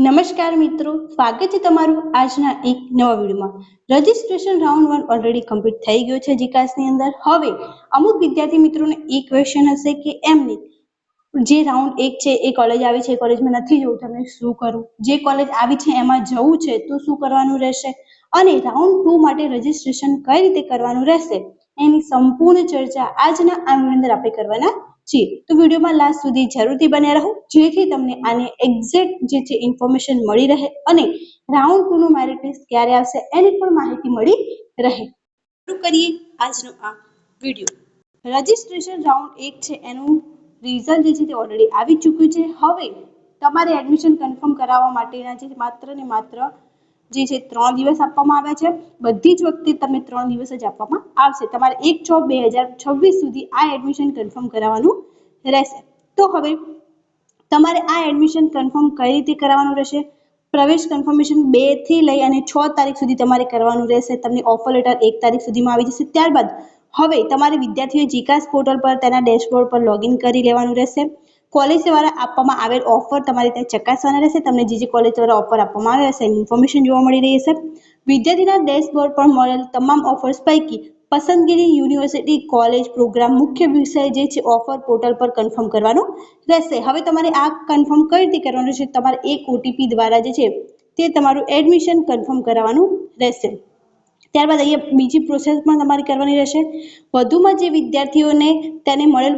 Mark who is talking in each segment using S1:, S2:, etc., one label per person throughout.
S1: નમસ્કાર મિત્રો, સ્વાગત છે તમારું આજના એક નવા વિડીયોમાં। રજિસ્ટ્રેશન રાઉન્ડ 1 ઓલરેડી કમ્પ્લીટ થઈ ગયો છે જીકાસની અંદર। હવે અમુક વિદ્યાર્થી મિત્રોને એ ક્વેશ્ચન હશે કે એમને જે રાઉન્ડ 1 છે એ કોલેજ આવી છે, કોલેજમાં નથી જવું, તમે શું કરું? જે કોલેજ આવી છે એમાં જવું છે તો શું કરવાનું રહેશે? અને રાઉન્ડ 2 માટે રજિસ્ટ્રેશન કઈ રીતે કરવાનું રહેશે એની સંપૂર્ણ ચર્ચા આજના આ વિડીયોની અંદર આપણે કરવાના છીએ। તો વિડીયોમાં લાસ્ટ સુધી જરૂરથી બન્યા રહો, જેથી તમને આને એક્ઝેક્ટ જે છે ઇન્ફોર્મેશન મળી રહે અને રાઉન્ડ 2 નું મેરિટ લિસ્ટ ક્યારે આવશે એની પણ માહિતી મળી રહે। શરૂ કરીએ આજનો આ વિડીયો। રજિસ્ટ્રેશન રાઉન્ડ 1 છે એનું રિઝલ્ટ જે છે તે ઓલરેડી આવી ચૂક્યું છે। હવે તમારે એડમિશન કન્ફર્મ કરાવવા માટેના જે માત્ર ને માત્ર જે છે 3 દિવસ આપવામાં આવ્યા છે। બધી જ વખતે તમને 3 દિવસ જ આપવામાં આવશે। તમારે 1/4/2026 સુધી આ એડમિશન કન્ફર્મ કરાવવાનું રહેશે। તો હવે તમારે આ એડમિશન કન્ફર્મ કઈ રીતે કરાવવાનું રહેશે? પ્રવેશ કન્ફર્મેશન 2 થી લઈ અને 6 તારીખ સુધી તમારે કરવાનું રહેશે। તમને ઓફર લેટર 1 તારીખ સુધીમાં આવી જશે। ત્યારબાદ હવે તમારે વિદ્યાર્થીઓએ જીકાસ પોર્ટલ પર તેના ડેશબોર્ડ પર લોગિન કરી લેવાનું રહેશે। કોલેજ દ્વારા આપવામાં આવેલ ઓફર તમારે ત્યાં ચકાસવાના રહેશે। તમને જે કોલેજ દ્વારા ઓફર આપવામાં આવે હશે એની ઇન્ફોર્મેશન જોવા મળી રહી હશે। વિદ્યાર્થીના ડેશબોર્ડ પર મળેલ તમામ ઓફર્સ પૈકી પસંદગીની યુનિવર્સિટી, કોલેજ, પ્રોગ્રામ, મુખ્ય વિષય જે છે ઓફર પોર્ટલ પર કન્ફર્મ કરવાનું રહેશે। હવે તમારે આ કન્ફર્મ કઈ રીતે કરવાનું છે? તમારે એક ઓટીપી દ્વારા જે છે તે તમારું એડમિશન કન્ફર્મ કરાવવાનું રહેશે। ત્યારબાદ અહીંયા બીજી પ્રોસેસ પણ તમારે કરવાની રહેશે। વધુમાં જે વિદ્યાર્થીઓને તેને મળેલ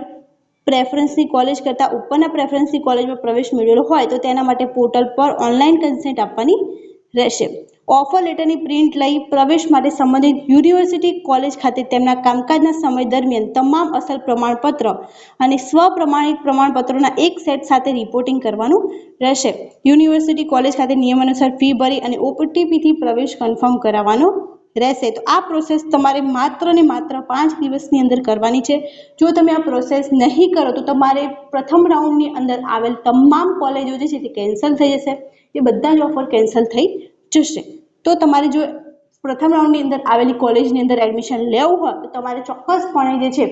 S1: પ્રેફરન્સની કોલેજ કરતાં ઉપરના પ્રેફરન્સની કોલેજમાં પ્રવેશ મેળવેલો હોય તો તેના માટે પોર્ટલ પર ઓનલાઈન કન્સેન્ટ આપવાની રહેશે। ઓફર લેટરની પ્રિન્ટ લઈ પ્રવેશ માટે સંબંધિત યુનિવર્સિટી, કોલેજ ખાતે તેમના કામકાજના સમય દરમિયાન તમામ અસલ પ્રમાણપત્ર અને સ્વપ્રમાણિત પ્રમાણપત્રોના એક સેટ સાથે રિપોર્ટિંગ કરવાનું રહેશે। યુનિવર્સિટી, કોલેજ ખાતે નિયમાનુસાર ફી ભરી અને ઓટીપીથી પ્રવેશ કન્ફર્મ કરાવવાનો રહેશે। તો આ પ્રોસેસ તમારે માત્ર ને માત્ર 5 દિવસની અંદર કરવાની છે। જો તમે આ પ્રોસેસ નહીં કરો તો તમારે પ્રથમ રાઉન્ડની અંદર આવેલ તમામ કોલેજો જે છે તે કેન્સલ થઈ જશે। એ બધા જ ઓફર કેન્સલ થઈ જશે। તો તમારે જો પ્રથમ રાઉન્ડની અંદર આવેલી કોલેજની અંદર એડમિશન લેવું હોય તો તમારે ચોક્કસપણે જે છે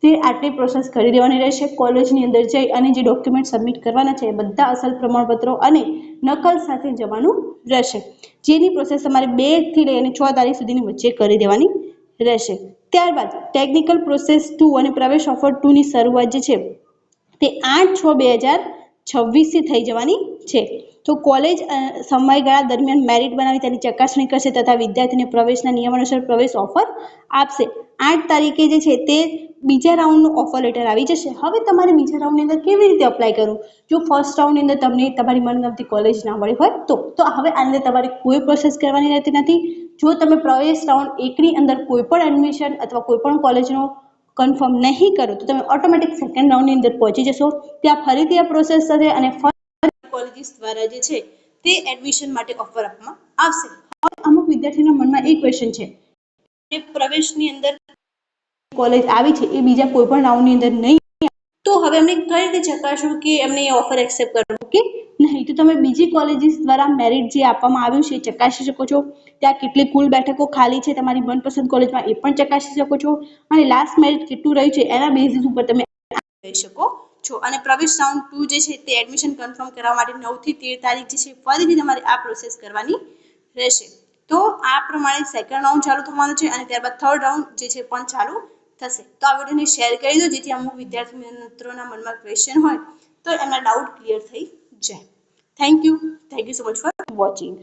S1: તે આટલી પ્રોસેસ કરી દેવાની રહેશે। કોલેજની અંદર જઈ અને જે ડોક્યુમેન્ટ સબમિટ કરવાના છે એ બધા અસલ પ્રમાણપત્રો અને નકલ સાથે જવાનું રહેશે। જેની પ્રોસેસ તમારે 2 થી લઈને 6 તારીખ સુધીની વચ્ચે કરી દેવાની રહેશે। ત્યારબાદ ટેકનિકલ પ્રોસેસ 2 અને પ્રવેશ ઓફર 2 ની શરૂઆત જે છે તે 8/6/2026 થી થઈ જવાની છે। તો કોલેજ સમયગાળા દરમિયાન મેરિટ બનાવી તેની ચકાસણી કરશે તથા વિદ્યાર્થીને પ્રવેશના નિયમાનુસાર પ્રવેશ ઓફર આપશે। 8 તારીખે જે છે તે બીજા રાઉન્ડનું ઓફર લેટર આવી જશે। હવે તમારે બીજા રાઉન્ડની અંદર કેવી રીતે અપ્લાય કરવું? જો ફર્સ્ટ રાઉન્ડની અંદર તમને તમારી મનગમતી કોલેજ ના મળી હોય તો હવે આની અંદર તમારે કોઈ પ્રોસેસ કરવાની રહેતી નથી। જો તમે પ્રવેશ રાઉન્ડ 1 ની અંદર કોઈ પણ એડમિશન અથવા કોઈ પણ કોલેજનો કન્ફર્મ નહીં કરો તો તમે ઓટોમેટિક સેકન્ડ રાઉન્ડની અંદર પહોંચી જશો। ત્યાં ફરીથી આ પ્રોસેસ થશે અને કોલેજીસ દ્વારા જે છે તે એડમિશન માટે ઓફર આપવામાં આવશે। હવે અમુક વિદ્યાર્થીઓના મનમાં એક ક્વેશ્ચન છે કે પ્રવેશની અંદર કોલેજ આવી છે એ બીજા કોઈ પણ રાઉન્ડની અંદર નહીં, તો હવે એમને કઈ રીતે ચકાસવું કે એમને એ ઓફર એક્સેપ્ટ કરવું કે નહીં? તો તમે બીજી કોલેજીસ દ્વારા મેરિટ જે આપવામાં આવ્યું છે એ ચકાસી શકો છો। ત્યાં કેટલી કુલ બેઠકો ખાલી છે તમારી મનપસંદ કોલેજમાં એ પણ ચકાસી શકો છો અને લાસ્ટ મેરિટ કેટલું રહ્યું છે એના બેઝિસ ઉપર તમે કહી શકો છો। અને પ્રવેશ રાઉન્ડ 2 જે છે તે એડમિશન કન્ફર્મ કરવા માટે 9 થી 13 તારીખ જે છે ફરીથી તમારે આ પ્રોસેસ કરવાની રહેશે। તો આ પ્રમાણે સેકન્ડ રાઉન્ડ ચાલુ થવાનું છે અને ત્યારબાદ થર્ડ રાઉન્ડ જે છે પણ ચાલુ થશે। તો આ વિડીયોને શેર કરી દો જેથી અમુક વિદ્યાર્થી મિત્રોના મનમાં ક્વેશ્ચન હોય તો એમના ડાઉટ ક્લિયર થઈ જાય। Thank you so much for watching.